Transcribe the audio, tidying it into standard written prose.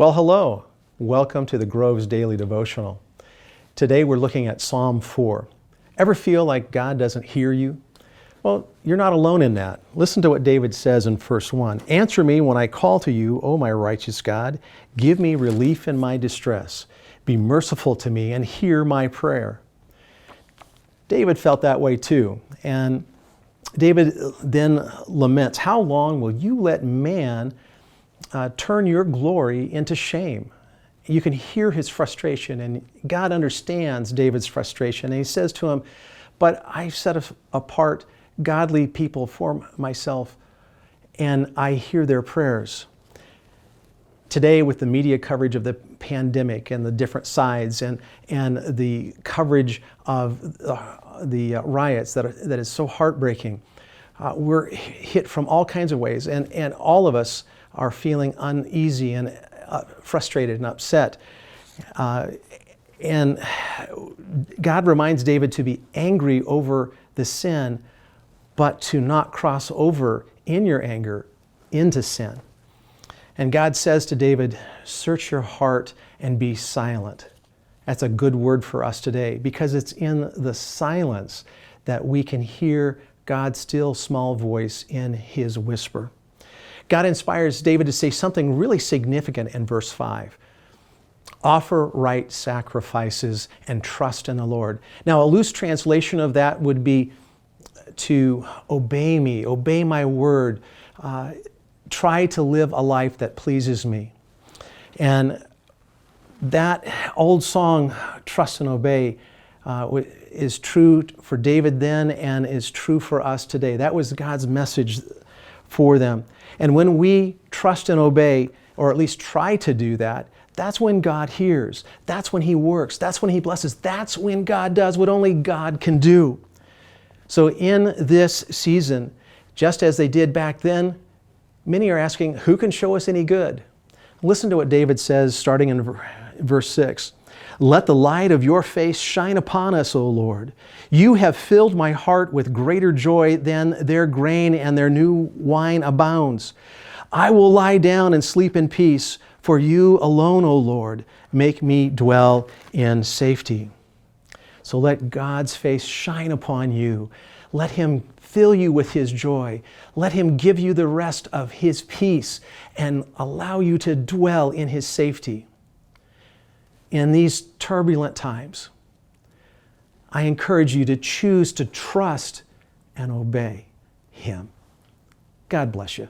Well, hello. Welcome to the Grove's Daily Devotional. Today we're looking at Psalm 4. Ever feel like God doesn't hear you? Well, you're not alone in that. Listen to what David says in verse 1. Answer me when I call to you, O my righteous God. Give me relief in my distress. Be merciful to me and hear my prayer. David felt that way too. And David then laments, how long will you let man turn your glory into shame? You can hear his frustration, and God understands David's frustration. And he says to him, but I've set apart godly people for myself, and I hear their prayers. Today, with the media coverage of the pandemic and the different sides and the coverage of the riots that is so heartbreaking, we're hit from all kinds of ways, and all of us are feeling uneasy and frustrated and upset. And God reminds David to be angry over the sin, but to not cross over in your anger into sin. And God says to David, search your heart and be silent. That's a good word for us today, because it's in the silence that we can hear God's still small voice in his whisper. God inspires David to say something really significant in verse 5. Offer right sacrifices and trust in the Lord. Now, a loose translation of that would be to obey me, obey my word, try to live a life that pleases me. And that old song, Trust and Obey, is true for David then and is true for us today. That was God's message for them. And when we trust and obey, or at least try to do that, that's when God hears. That's when he works. That's when he blesses. That's when God does what only God can do. So in this season, just as they did back then, many are asking, who can show us any good? Listen to what David says starting in verse 6. Let the light of your face shine upon us, O Lord. You have filled my heart with greater joy than their grain, and their new wine abounds. I will lie down and sleep in peace, for you alone, O Lord, make me dwell in safety. So let God's face shine upon you. Let him fill you with his joy. Let him give you the rest of his peace and allow you to dwell in his safety. In these turbulent times, I encourage you to choose to trust and obey him. God bless you.